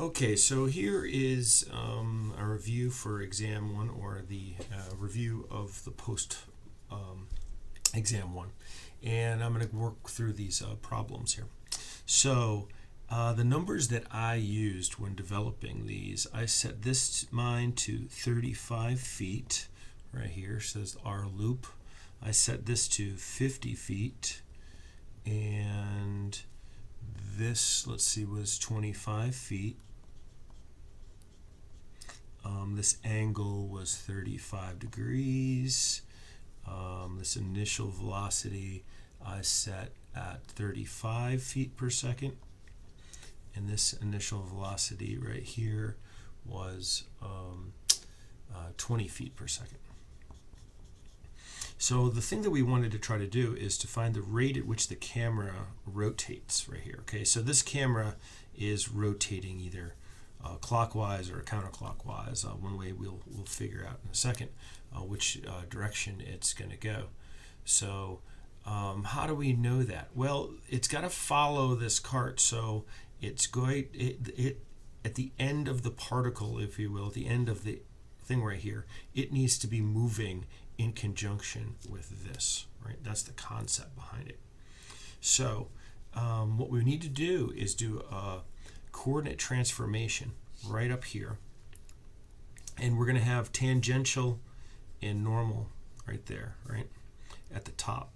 Okay, so here is a review for exam 1, or the review of the post exam 1. And I'm going to work through these problems here. So the numbers that I used when developing these, I set this mine to 35 feet. Right here says our loop. I set this to 50 feet. And this, let's see, was 25 feet. This angle was 35 degrees. This initial velocity I set at 35 feet per second. And this initial velocity right here was 20 feet per second. So the thing that we wanted to try to do is to find the rate at which the camera rotates right here. Okay, so this camera is rotating either clockwise or counterclockwise. One way we'll figure out in a second which direction it's going to go. So how do we know that? Well, it's got to follow this cart, so it's going at the end of the particle, if you will, at the end of the thing right here, it needs to be moving in conjunction with this, right? That's the concept behind it. So what we need to do is do a coordinate transformation right up here, and we're going to have tangential and normal right there, right at the top.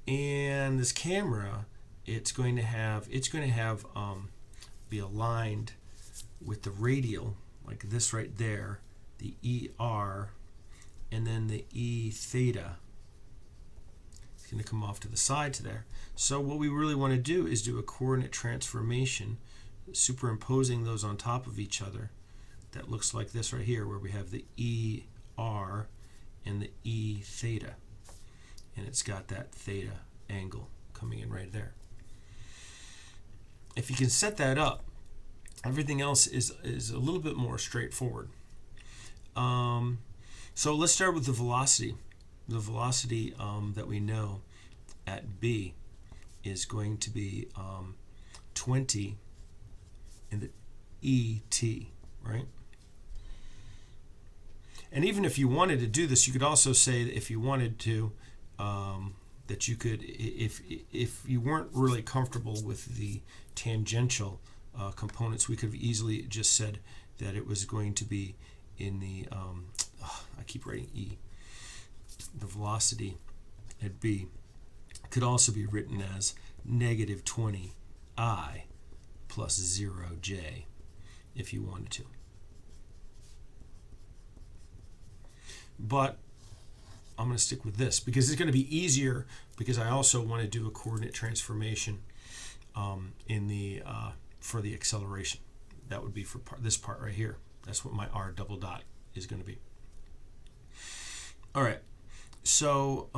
And this camera, it's going to be aligned with the radial, like this right there, the ER, and then the E theta. It's going to come off to the sides there. So what we really want to do is do a coordinate transformation, superimposing those on top of each other. That looks like this right here, where we have the ER and the E theta. And it's got that theta angle coming in right there. If you can set that up, everything else is a little bit more straightforward. So let's start with the velocity. The velocity that we know at B is going to be 20 in the ET, right? And even if you wanted to do this, you could also say that if you wanted to, that you could, if you weren't really comfortable with the tangential components, we could have easily just said that it was going to be in the, I keep writing E, the velocity at B could also be written as negative 20I plus 0J if you wanted to. But I'm going to stick with this because it's going to be easier, because I also want to do a coordinate transformation in the for the acceleration. That would be for this part right here. That's what my R double dot is going to be. All right. So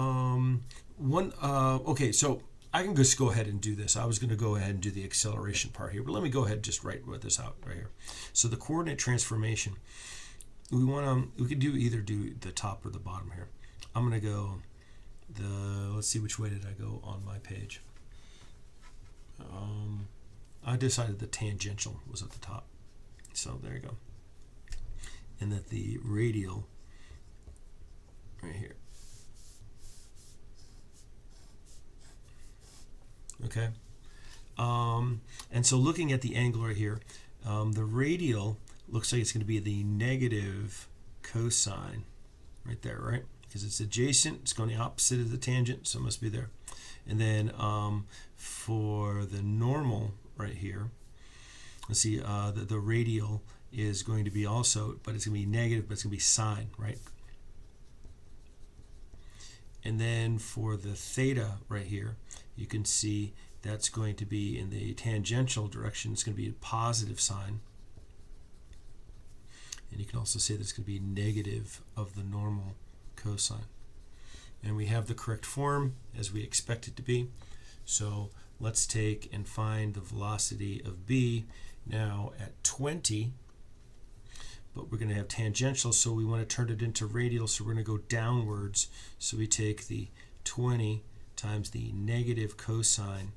okay, so I can just go ahead and do this. I was going to go ahead and do the acceleration part here, but let me go ahead and just write this out right here. So the coordinate transformation, we could either do the top or the bottom here. I'm going to go let's see, which way did I go on my page? I decided the tangential was at the top. So there you go. And that the radial right here. Okay. And so looking at the angle right here, the radial looks like it's going to be the negative cosine right there, right? Because it's adjacent, it's going the opposite of the tangent, so it must be there. And then for the normal right here, let's see, the radial is going to be also, but it's going to be negative, but it's going to be sine, right? And then for the theta right here, you can see that's going to be in the tangential direction. It's going to be a positive sign. And you can also say that it's going to be negative of the normal cosine. And we have the correct form as we expect it to be. So let's take and find the velocity of B now at 20. But we're going to have tangential, so we want to turn it into radial, so we're going to go downwards. So we take the 20 times the negative cosine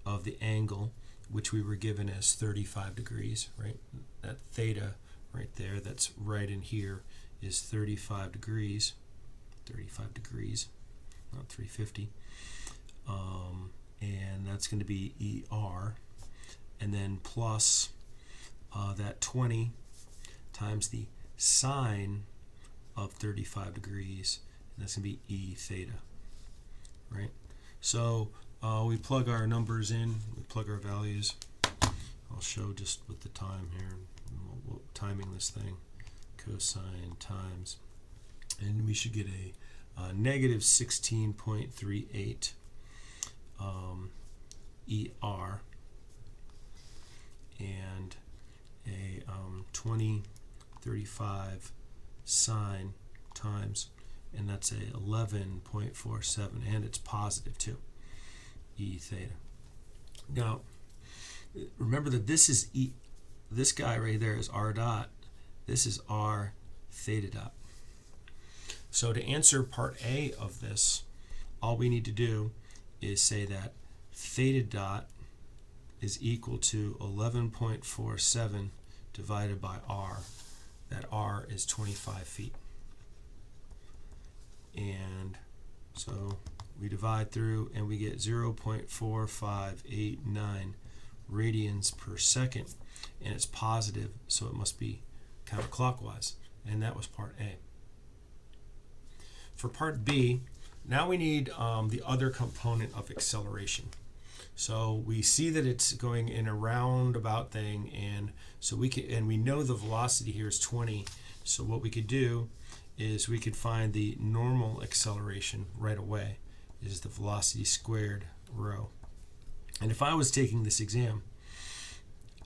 of the angle, which we were given as 35 degrees, right? That theta right there, that's right in here, is 35 degrees. 35 degrees, not 350. And that's going to be ER. And then plus that 20 times the sine of 35 degrees, and that's going to be E theta, right? So we plug our numbers in, we plug our values. I'll show just with the time here, timing this thing, cosine times, and we should get a negative 16.38 ER and a 2035 sine times, and that's a 11.47, and it's positive too, E theta. Now remember that this is this guy right there is R dot, this is R theta dot. So to answer part A of this, all we need to do is say that theta dot is equal to 11.47 divided by R. That R is 25 feet. And so we divide through and we get 0.4589 radians per second, and it's positive, so it must be counterclockwise, and that was part A. For part B, now we need the other component of acceleration. So we see that it's going in a roundabout thing, and so we know the velocity here is 20. So what we could do is we could find the normal acceleration right away. Is the velocity squared rho. And if I was taking this exam,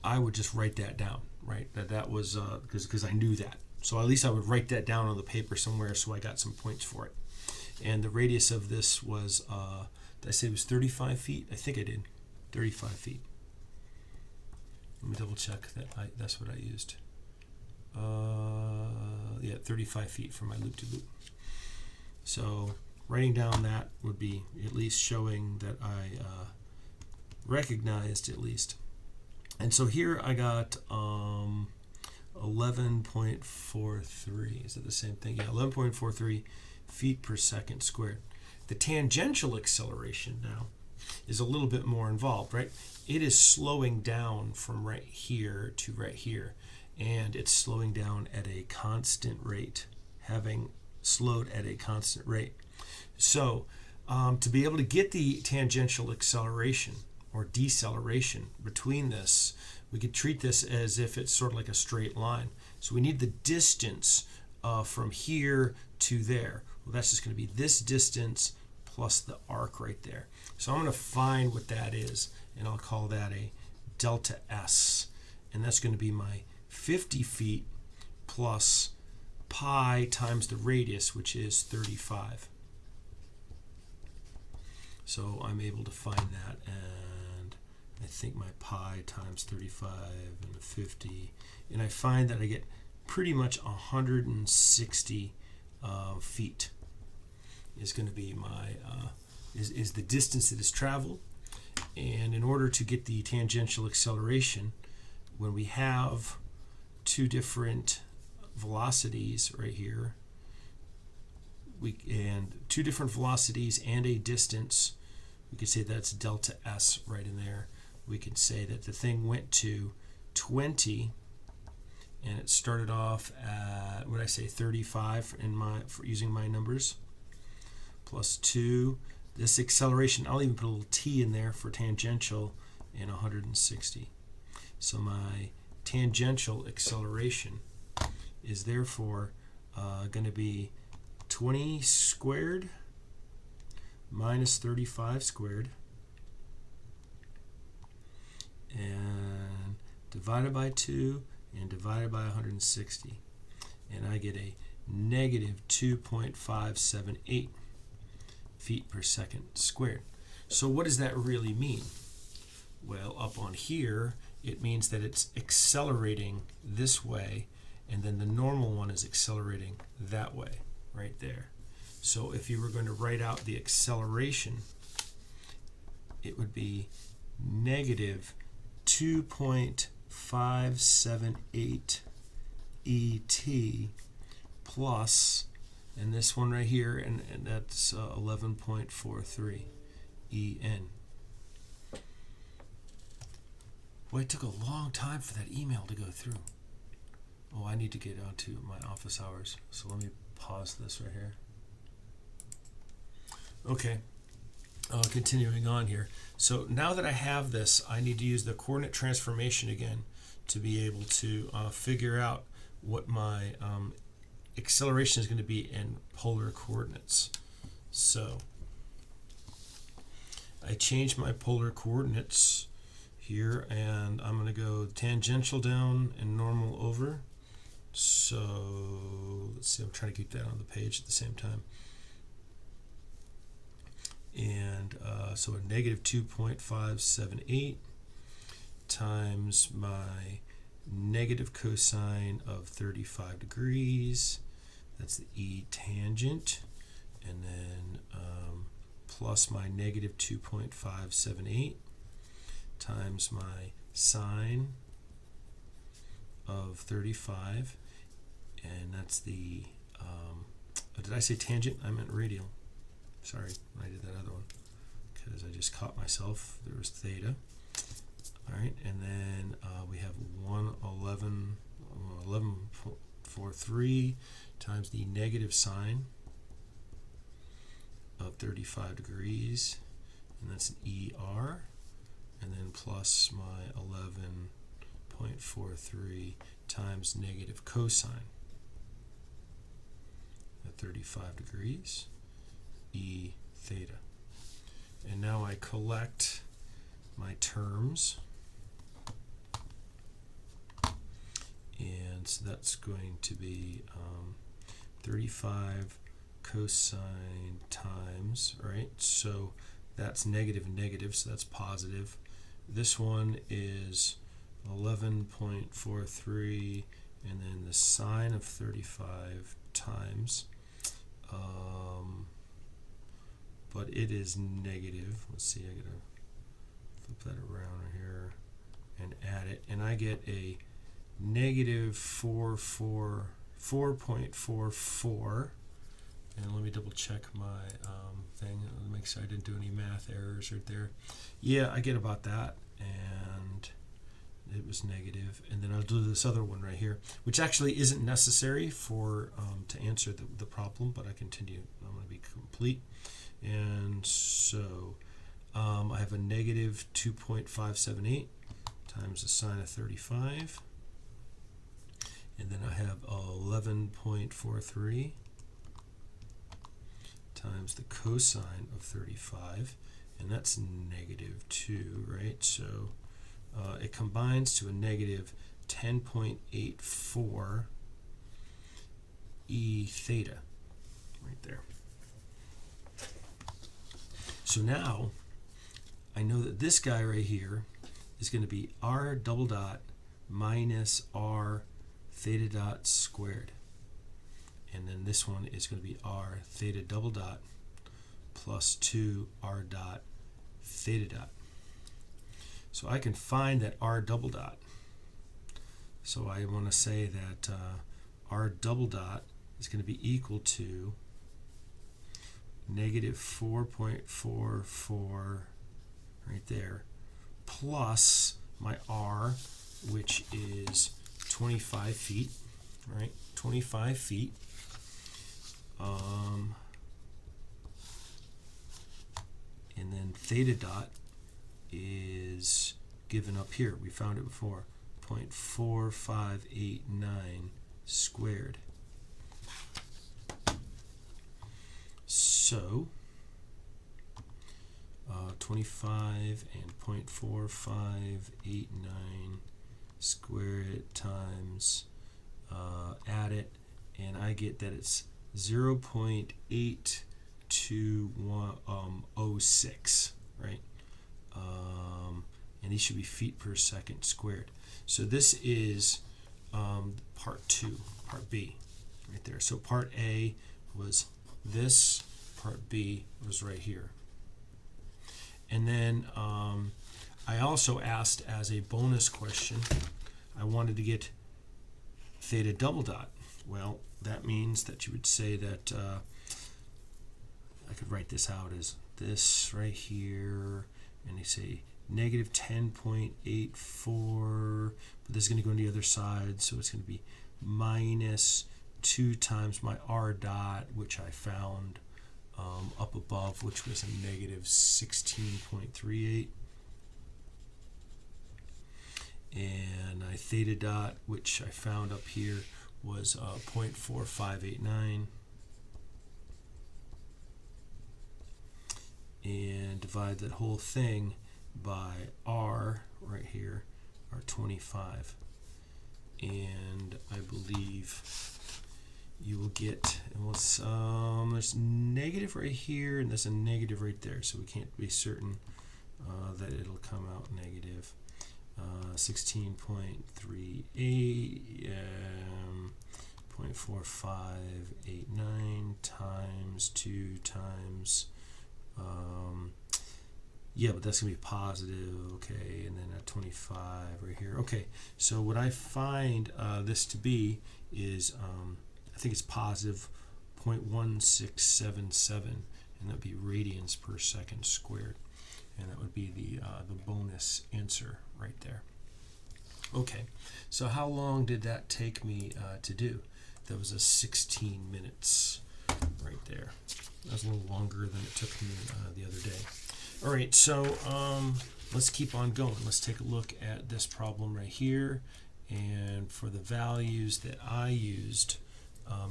I would just write that down, right? That was because I knew that. So at least I would write that down on the paper somewhere so I got some points for it. And the radius of this was, did I say it was 35 feet? I think I did. 35 feet. Let me double check that that's what I used. Yeah, 35 feet for my loop-to-loop. So writing down that would be at least showing that I recognized at least. And so here I got 11.43. Is it the same thing? Yeah, 11.43 feet per second squared. The tangential acceleration now is a little bit more involved, right? It is slowing down from right here to right here, and it's slowing down at a constant rate, having slowed at a constant rate. So to be able to get the tangential acceleration or deceleration between this, we could treat this as if it's sort of like a straight line. So we need the distance from here to there. Well, that's just going to be this distance plus the arc right there. So I'm going to find what that is, and I'll call that a delta S. And that's going to be my 50 feet plus pi times the radius, which is 35. So I'm able to find that, and I think my pi times 35 and the 50, and I find that I get pretty much 160 feet is going to be my is the distance that is traveled. And in order to get the tangential acceleration, when we have two different velocities right here, and two different velocities and a distance, we could say that's delta S right in there. We could say that the thing went to 20 and it started off at, what did I say, 35 for using my numbers, plus 2. This acceleration, I'll even put a little t in there for tangential, and 160. So my tangential acceleration is therefore going to be 20 squared minus 35 squared, and divided by 2 and divided by 160, and I get a negative 2.578 feet per second squared. So what does that really mean? Well, up on here it means that it's accelerating this way, and then the normal one is accelerating that way right there. So if you were going to write out the acceleration, it would be negative 2.578 ET plus, and this one right here, and that's 11.43 EN. Boy, it took a long time for that email to go through. Oh, I need to get onto my office hours, so let me pause this right here. Okay, continuing on here. So now that I have this, I need to use the coordinate transformation again to be able to figure out what my acceleration is going to be in polar coordinates. So I change my polar coordinates here, and I'm going to go tangential down and normal over. So let's see, I'm trying to keep that on the page at the same time. And so a negative 2.578 times my negative cosine of 35 degrees, that's the E tangent, and then plus my negative 2.578 times my sine of 35, and that's the, did I say tangent? I meant radial. Sorry, I did that other one because I just caught myself. There was theta. All right, and then we have 11.43 times the negative sine of 35 degrees, and that's an ER, and then plus my 11.43 times negative cosine at 35 degrees, E theta. And now I collect my terms, and so that's going to be 35 cosine times, right? So that's negative and negative, so that's positive. This one is 11.43, and then the sine of 35 times, but it is negative. Let's see, I gotta flip that around here and add it, and I get a negative 4.44. And let me double check my thing, make sure I didn't do any math errors right there. Yeah, I get about that, and it was negative. And then I'll do this other one right here, which actually isn't necessary for to answer the problem, but I continue. I'm going to be complete. And so I have a negative 2.578 times the sine of 35, and then I have 11.43 times the cosine of 35, and that's negative 2, right? So it combines to a negative 10.84 E theta right there. So now I know that this guy right here is going to be R double dot minus R theta dot squared. And then this one is going to be R theta double dot plus 2 R dot theta dot. So I can find that R double dot. So I want to say that R double dot is going to be equal to negative 4.44 right there, plus my R, which is 25 feet, right? 25 feet. And then theta dot is given up here. We found it before, 0.4589 squared. So 25 and 0.4589 square it times, add it, and I get that it's 0.8206, right? And these should be feet per second squared. So this is part 2, part B, right there. So part A was this, part B was right here. And then I I also asked as a bonus question, I wanted to get theta double dot. Well, that means that you would say that I could write this out as this right here, and you say negative 10.84, but this is going to go on the other side, so it's going to be minus 2 times my r dot, which I found up above, which was a negative 16.38. And I theta dot, which I found up here, was 0.4589. And divide that whole thing by r right here, r25. And I believe you will get, there's negative right here and there's a negative right there, so we can't be certain that it'll come out negative. 16.38 0.4589 times 2 times yeah, but that's gonna be positive, okay, and then at 25 right here. Okay, so what I find this to be is I think it's positive 0.1677, and that would be radians per second squared, and that would be the bonus answer right there. Okay, so how long did that take me to do? That was a 16 minutes right there. That was a little longer than it took me the other day. All right, so let's keep on going. Let's take a look at this problem right here. And for the values that I used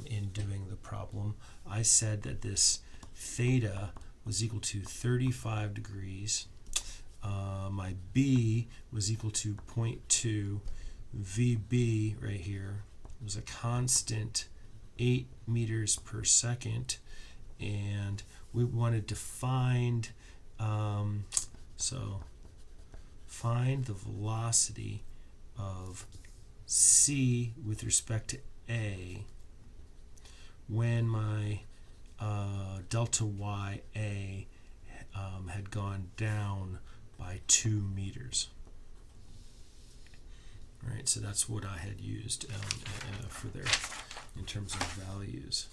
in doing the problem, I said that this theta was equal to 35 degrees. My B was equal to 0.2. VB right here was a constant 8 meters per second. And we wanted to find find the velocity of C with respect to A when my delta YA had gone down by 2 meters. All right, so that's what I had used for there in terms of values.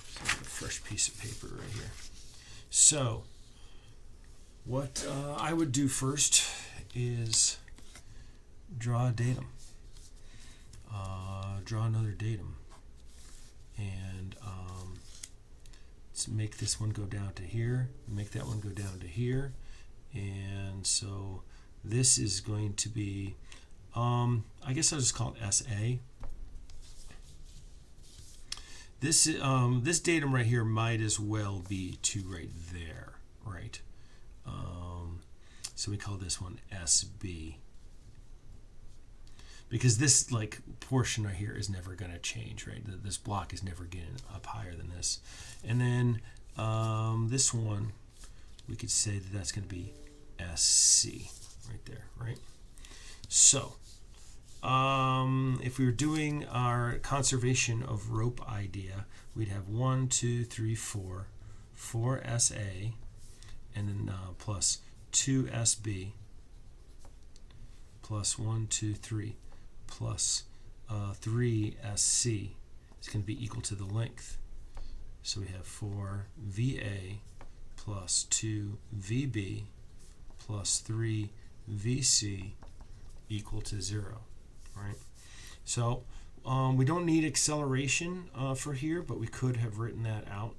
So I have a fresh piece of paper right here. So what I would do first is draw a datum. Draw another datum. And let's make this one go down to here, make that one go down to here. And so this is going to be, I guess I'll just call it SA. This datum right here might as well be 2 right there, right? So we call this one SB. Because this portion right here is never going to change, right? This block is never getting up higher than this. And then this one, we could say that that's going to be SC right there, right? So if we were doing our conservation of rope idea, we'd have 1, 2, 3, 4 SA, and then plus 2 SB, plus 1, 2, 3, plus 3 SC is going to be equal to the length. So we have 4 VA plus 2 VB plus 3 VC equal to 0. Right? So we don't need acceleration for here, but we could have written that out.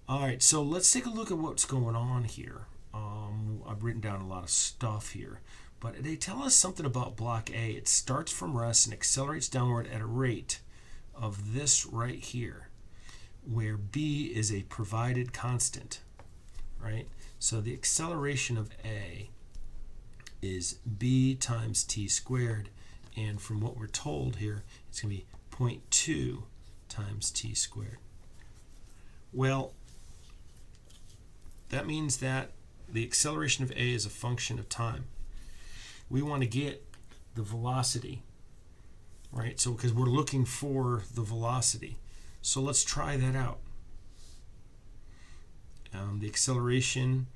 All right, so let's take a look at what's going on here. I've written down a lot of stuff here, but they tell us something about block A. It starts from rest and accelerates downward at a rate of this right here, where B is a provided constant, right? So the acceleration of A is B times t squared, and from what we're told here, it's going to be 0.2 times t squared. Well, that means that the acceleration of A is a function of time. We want to get the velocity, right? So because we're looking for the velocity. So let's try that out. The acceleration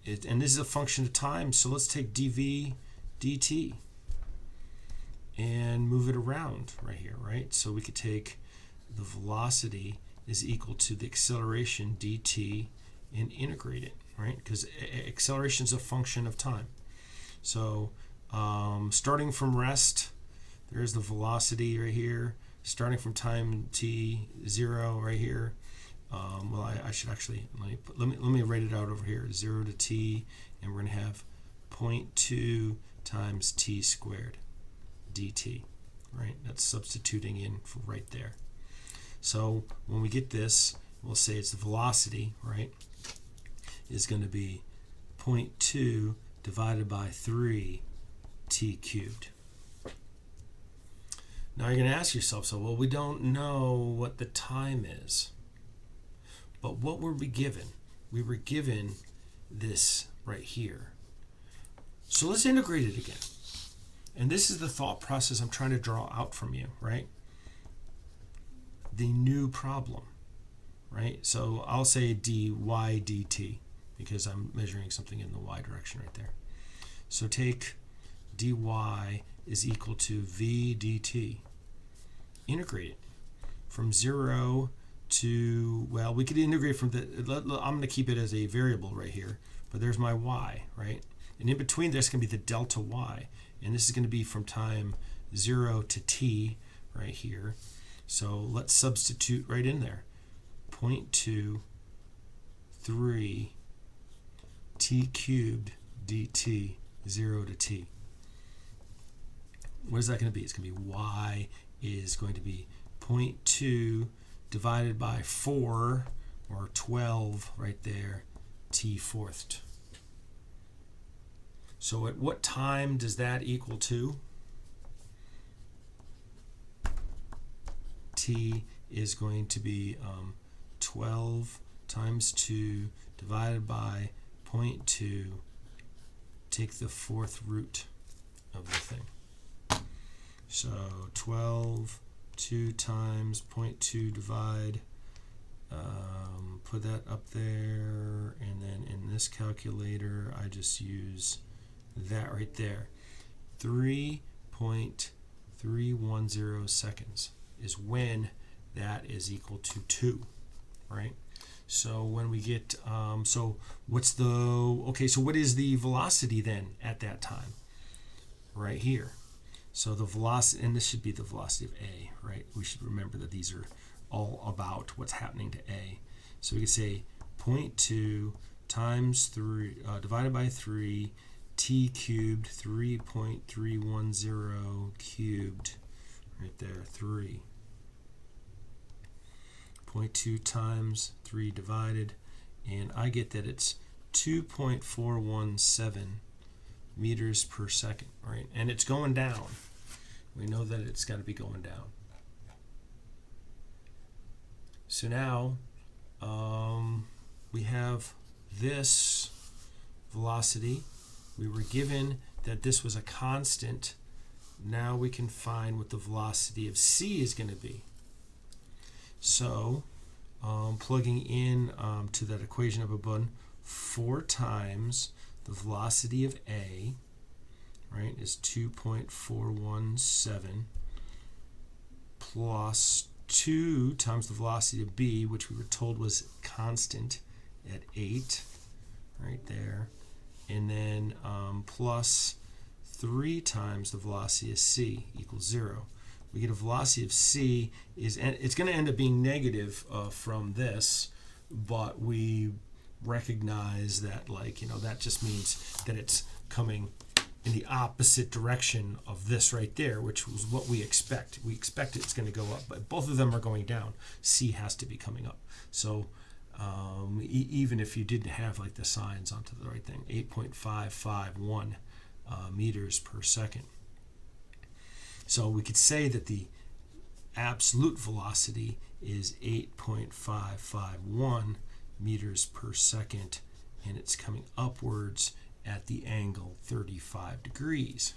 and this is a function of time, so let's take dv dt and move it around right here, right? So we could take the velocity is equal to the acceleration dt and integrate it, right? Because acceleration is a function of time. So starting from rest, there's the velocity right here. Starting from time t0 right here. Well, I should actually let me write it out over here. 0 to t, and we're going to have 0.2 times t squared dt, right? That's substituting in for right there. So when we get this, we'll say it's the velocity, right, is going to be 0.2 divided by 3 t cubed. Now you're going to ask yourself, so, well, we don't know what the time is. But what were we given? We were given this right here. So let's integrate it again. And this is the thought process I'm trying to draw out from you, right? The new problem, right? So I'll say dy dt because I'm measuring something in the y direction right there. So take dy is equal to v dt. Integrate it from 0 to, well, we could integrate from the, I'm going to keep it as a variable right here, but there's my y, right? And in between there's going to be the delta y, and this is going to be from time 0 to t right here. So let's substitute right in there. 0.2 3 t cubed dt 0 to t. What is that going to be? It's going to be y is going to be 0.2 divided by 4, or 12 right there, t fourthed. So at what time does that equal to? T is going to be 12 times 2 divided by 0.2, take the fourth root of the thing. So 12, 2 times 0.2 divide, put that up there, and then in this calculator I just use that right there. 3.310 seconds is when that is equal to 2, right? So when we get, so what's the, okay, so what is the velocity then at that time? Right here. So the velocity, and this should be the velocity of A, right? We should remember that these are all about what's happening to A. So we could say 0.2 times 3, divided by 3, t cubed, 3.310 cubed, right there, 3. 0.2 times 3 divided, and I get that it's 2.417 meters per second, right? And it's going down. We know that it's got to be going down. So now we have this velocity. We were given that this was a constant. Now we can find what the velocity of c is going to be. So plugging in to that equation up above, 4 times the velocity of A, right, is 2.417 plus 2 times the velocity of B, which we were told was constant at 8, right there, and then plus 3 times the velocity of C equals 0. We get a velocity of C is, and it's going to end up being negative from this, but we recognize that, like, you know, that just means that it's coming in the opposite direction of this right there, which was what we expect. We expect it's going to go up, but both of them are going down. C has to be coming up. So even if you didn't have like the signs onto the right thing, 8.551 meters per second. So we could say that the absolute velocity is 8.551 meters per second, and it's coming upwards at the angle 35 degrees.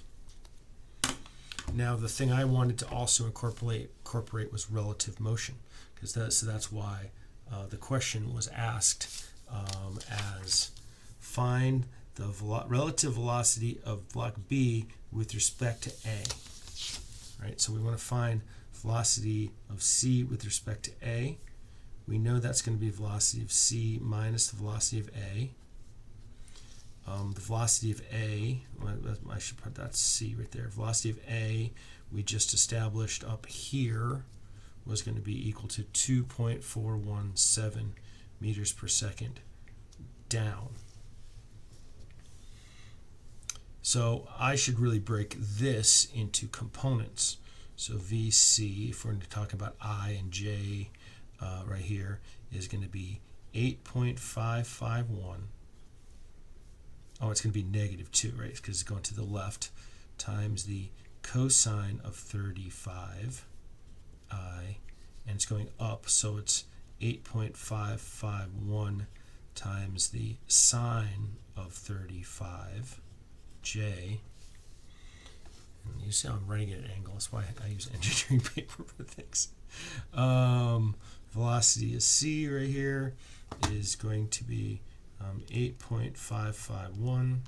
Now the thing I wanted to also incorporate was relative motion, because that's why the question was asked as find the relative velocity of block B with respect to A. Right, so we want to find velocity of C with respect to A. We know that's going to be velocity of C minus the velocity of A. The velocity of A, I should put that C right there. Velocity of A, we just established up here, was going to be equal to 2.417 meters per second down. So I should really break this into components. So VC, if we're going to talk about I and J right here, is going to be 8.551. Oh, it's going to be negative 2, right? Because it's going to the left, times the cosine of 35I, and it's going up, so it's 8.551 times the sine of 35J. And you see how I'm writing it at an angle. That's why I use engineering paper for things. Velocity of C right here is going to be 8.551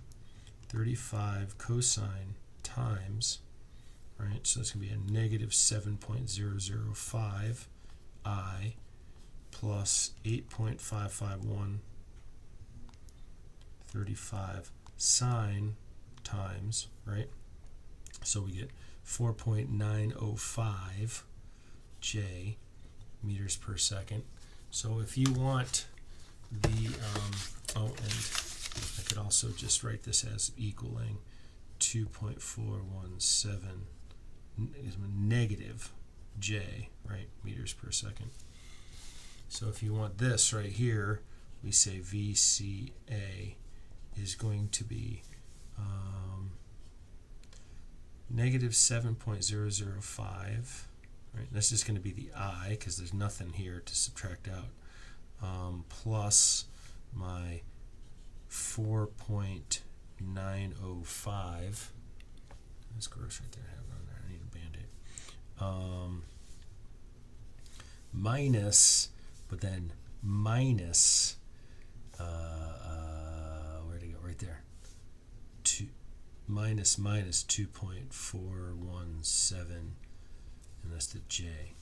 35 cosine times, right? So that's going to be a negative 7.005 I plus 8.551 35 sine times, right? So we get 4.905 J meters per second. So if you want the, and I could also just write this as equaling 2.417 negative J, right, meters per second. So if you want this right here, we say VCA is going to be negative 7.005. Right, that's just going to be the I because there's nothing here to subtract out. Plus my 4.905. That's gross right there. I have it on there. I need a Band-Aid. Minus, but then minus, where'd it go? Right there. Minus 2.417, and that's the J.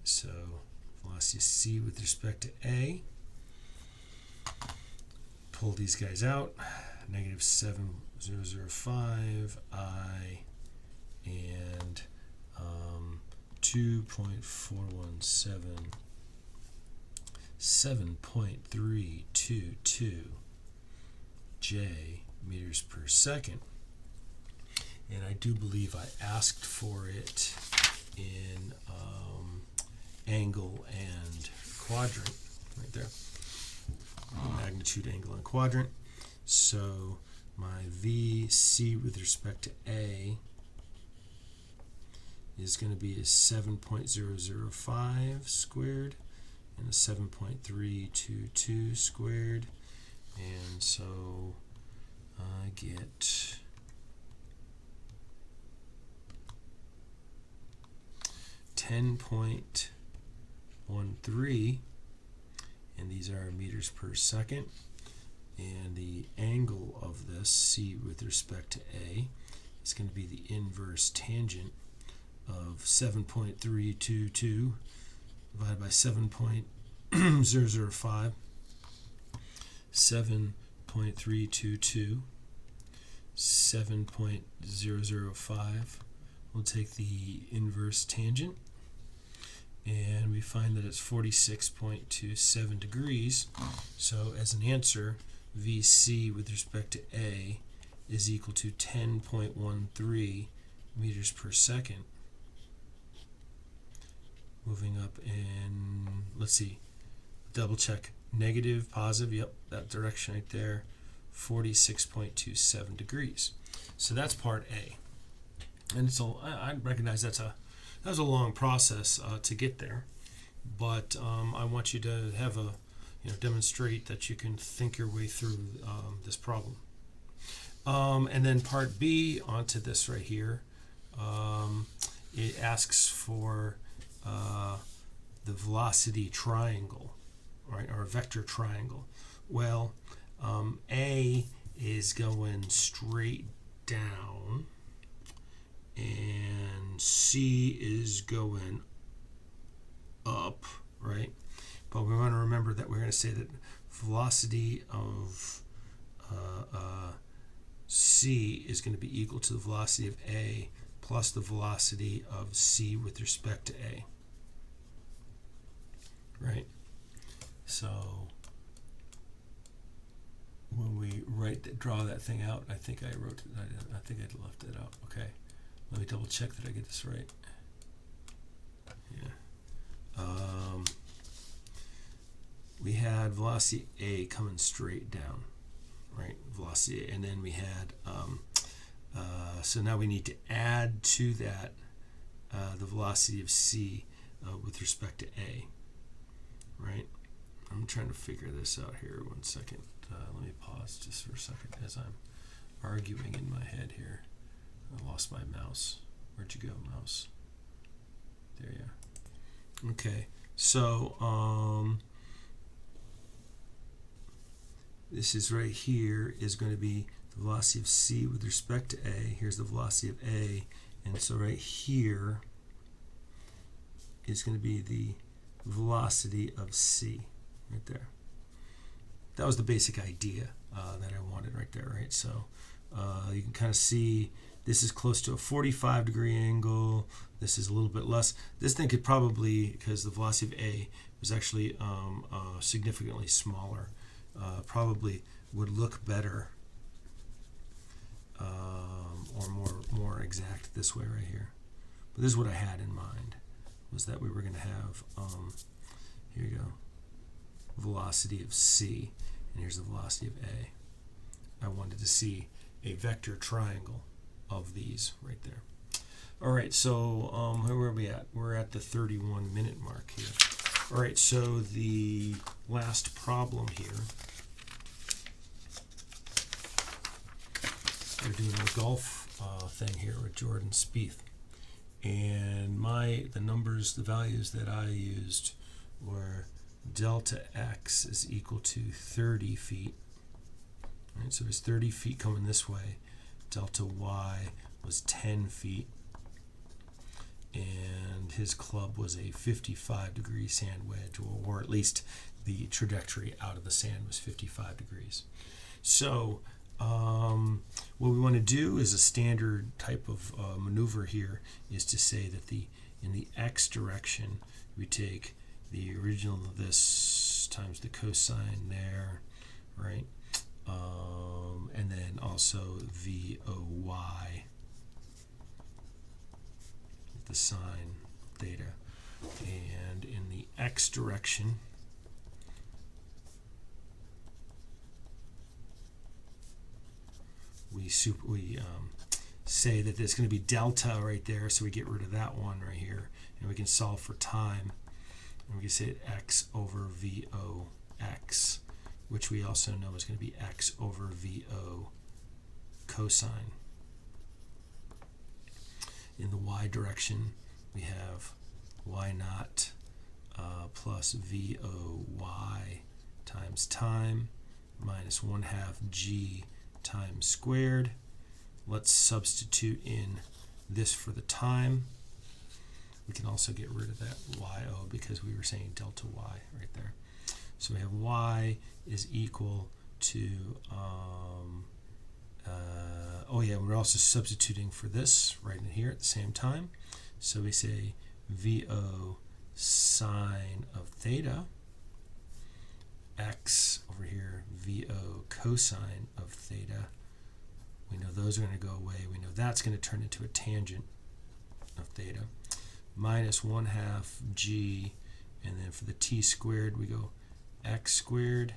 So velocity C with respect to A. Pull these guys out. Negative 7.005 I and 2.417 7.322 J meters per second. And I do believe I asked for it in angle and quadrant right there. Magnitude, angle, and quadrant. So my VC with respect to A is going to be a 7.005 squared and a 7.322 squared. And so I get 10.13, and these are meters per second. And the angle of this, C with respect to A, is going to be the inverse tangent of 7.322 divided by 7.005. 7.322, 7.005. We'll take the inverse tangent, and we find that it's 46.27 degrees. So as an answer, VC with respect to A is equal to 10.13 meters per second. Moving up, and let's see, double check. Negative, positive, yep, that direction right there, 46.27 degrees. So that's part A. And so I recognize that was a long process to get there, but I want you to have demonstrate that you can think your way through this problem. And then part B, onto this right here, it asks for the velocity triangle, right, or a vector triangle. Well, A is going straight down, and C is going up, right? But we want to remember that we're going to say that velocity of C is going to be equal to the velocity of A plus the velocity of C with respect to A, right? So when we draw that thing out, I think I wrote it. I think I left it out. Okay, let me double check that I get this right. Yeah. We had velocity A coming straight down, right? Velocity A, and then we had so now we need to add to that the velocity of C with respect to A, right? I'm trying to figure this out here. 1 second. Let me pause just for a second as I'm arguing in my head here. I lost my mouse. Where'd you go, mouse? There you are. Okay, so this is right here is going to be the velocity of C with respect to A. Here's the velocity of A, and so right here is going to be the velocity of C, right there. That was the basic idea that I wanted right there, right? So you can kind of see this is close to a 45-degree angle. This is a little bit less. This thing could probably, because the velocity of A was actually significantly smaller, probably would look better or more exact this way right here. But this is what I had in mind, was that we were going to have, here you go, velocity of C, and here's the velocity of A. I wanted to see a vector triangle of these right there. All right, so where are we at? We're at the 31-minute mark here. All right, so the last problem here, we're doing a golf thing here with Jordan Spieth, and the values that I used were delta x is equal to 30 feet. Right, so there's 30 feet coming this way. Delta y was 10 feet. And his club was a 55-degree sand wedge, or at least the trajectory out of the sand was 55 degrees. So what we want to do is a standard type of maneuver here is to say that in the x direction, we take the original of this times the cosine there, right? And then also VOY, the sine theta. And in the x direction, we say that there's going to be delta right there, so we get rid of that one right here, and we can solve for time. And we can say x over VOX, which we also know is going to be x over VO cosine. In the y direction, we have y naught plus VOY times time minus 1/2 g times squared. Let's substitute in this for the time. We can also get rid of that YO because we were saying delta y right there. So we have y is equal to, oh yeah, we're also substituting for this right in here at the same time. So we say VO sine of theta, x over here, VO cosine of theta. We know those are going to go away. We know that's going to turn into a tangent of theta, minus 1/2 g, and then for the t squared, we go x squared,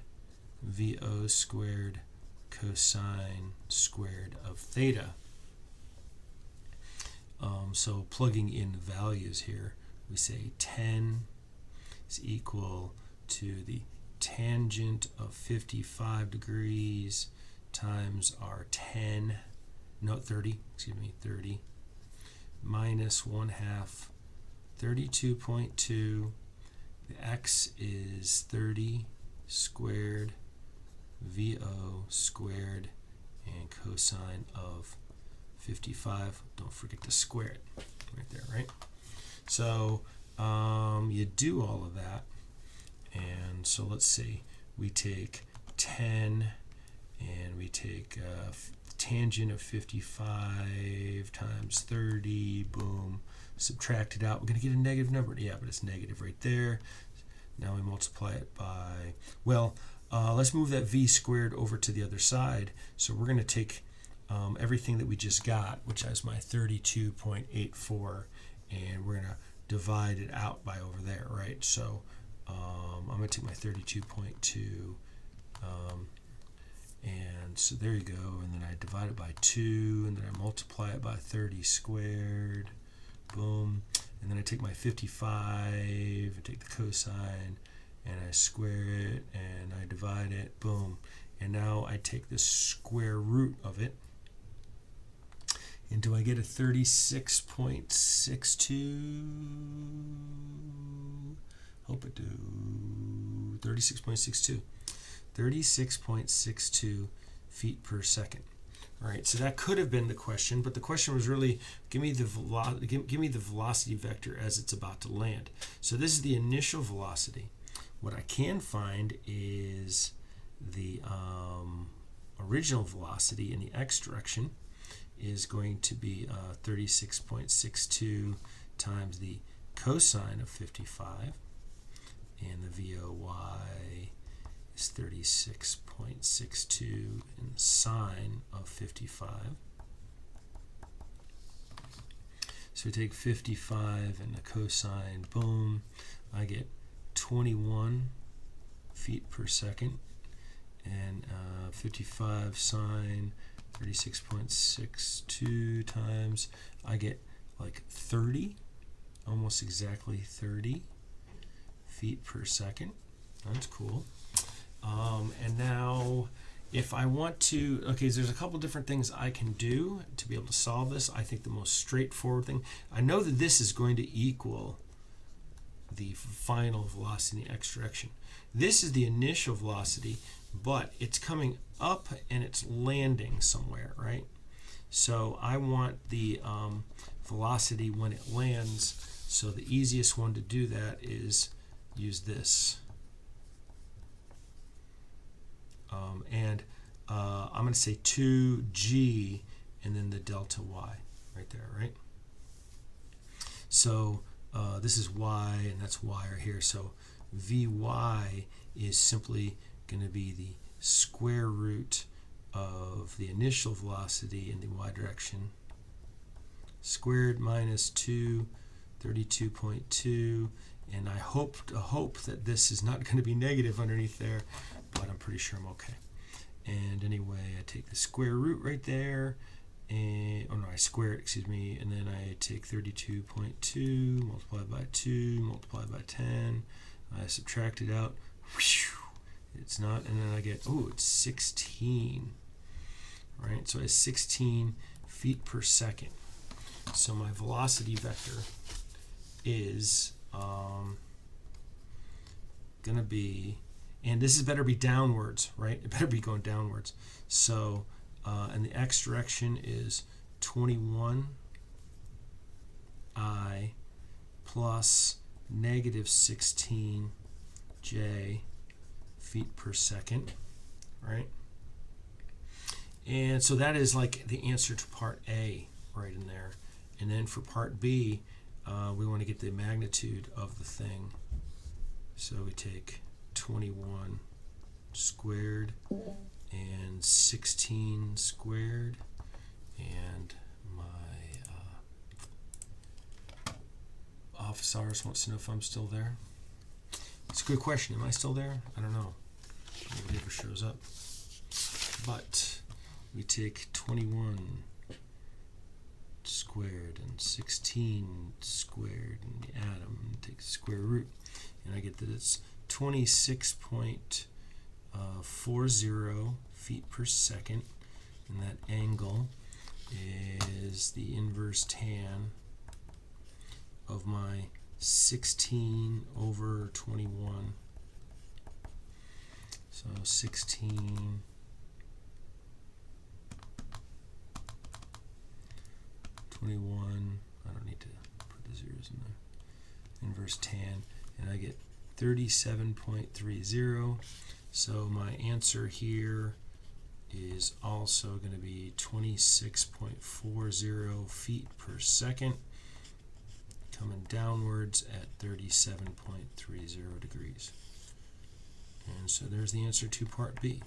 VO squared, cosine squared of theta. So plugging in values here, we say 10 is equal to the tangent of 55 degrees times our 30 minus 1/2 32.2. The x is 30 squared VO squared and cosine of 55. Don't forget to square it right there, right? So you do all of that, and so let's see. We take 10 and we take tangent of 55 times 30, boom, subtract it out. We're going to get a negative number. Yeah, but it's negative right there. Now we multiply it by, well, let's move that v squared over to the other side. So we're going to take everything that we just got, which is my 32.84, and we're going to divide it out by over there, right? So I'm going to take my 32.2, and so there you go, and then I divide it by 2, and then I multiply it by 30 squared, boom, and then I take my 55, and take the cosine, and I square it, and I divide it, boom, and now I take the square root of it, and do I get a 36.62? Hope I do. 36.62. 36.62 feet per second. All right, so that could have been the question, but the question was really, give me the velocity vector as it's about to land. So this is the initial velocity. What I can find is the original velocity in the x direction is going to be 36.62 times the cosine of 55, and the VOY is 36.62 in the sine of 55. So we take 55 and the cosine, boom, I get 21 feet per second, and 55 sine 36.62 times, I get like 30, almost exactly 30 feet per second. That's cool. And now if I want to, okay, there's a couple different things I can do to be able to solve this. I think the most straightforward thing, I know that this is going to equal the final velocity in the x direction. This is the initial velocity, but it's coming up and it's landing somewhere, right? So I want the velocity when it lands, so the easiest one to do that is use this. I'm going to say 2g and then the delta y right there, right? So this is y and that's y right here. So vy is simply going to be the square root of the initial velocity in the y direction squared minus 32.2, and I hope that this is not going to be negative underneath there, but I'm pretty sure I'm okay. And anyway, I take the square root right there, and I square it, excuse me, and then I take 32.2 multiplied by 2 multiplied by 10. I subtract it out. It's not, and then I get, oh, it's 16. Right, so it's 16 feet per second. So my velocity vector is going to be, and this is better be downwards, right? It better be going downwards. So, and the x direction is 21I plus negative 16j feet per second, right? And so that is like the answer to part A right in there. And then for part B, we want to get the magnitude of the thing. So we take 21 squared and 16 squared, and my office hours wants to know if I'm still there. It's a good question. Am I still there? I don't know. Nobody ever shows up. But we take 21 squared and 16 squared in the atom and take the square root, and I get that it's 26.40 feet per second, and that angle is the inverse tan of my 16 over 21. So 16, 21, I don't need to put the zeros in there, inverse tan, and I get 37.30. So my answer here is also going to be 26.40 feet per second, coming downwards at 37.30 degrees. And so there's the answer to part B.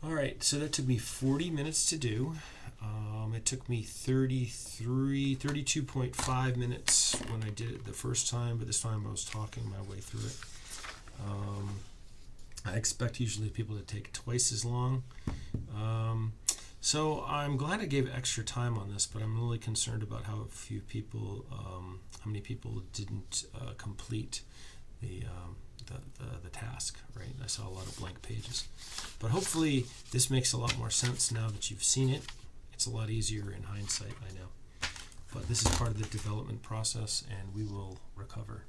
All right, so that took me 40 minutes to do. It took me 32.5 minutes when I did it the first time, but this time I was talking my way through it. I expect usually people to take twice as long. So I'm glad I gave extra time on this, but I'm really concerned about how many people didn't complete the task, right? I saw a lot of blank pages. But hopefully this makes a lot more sense now that you've seen it. It's a lot easier in hindsight, I know. But this is part of the development process, and we will recover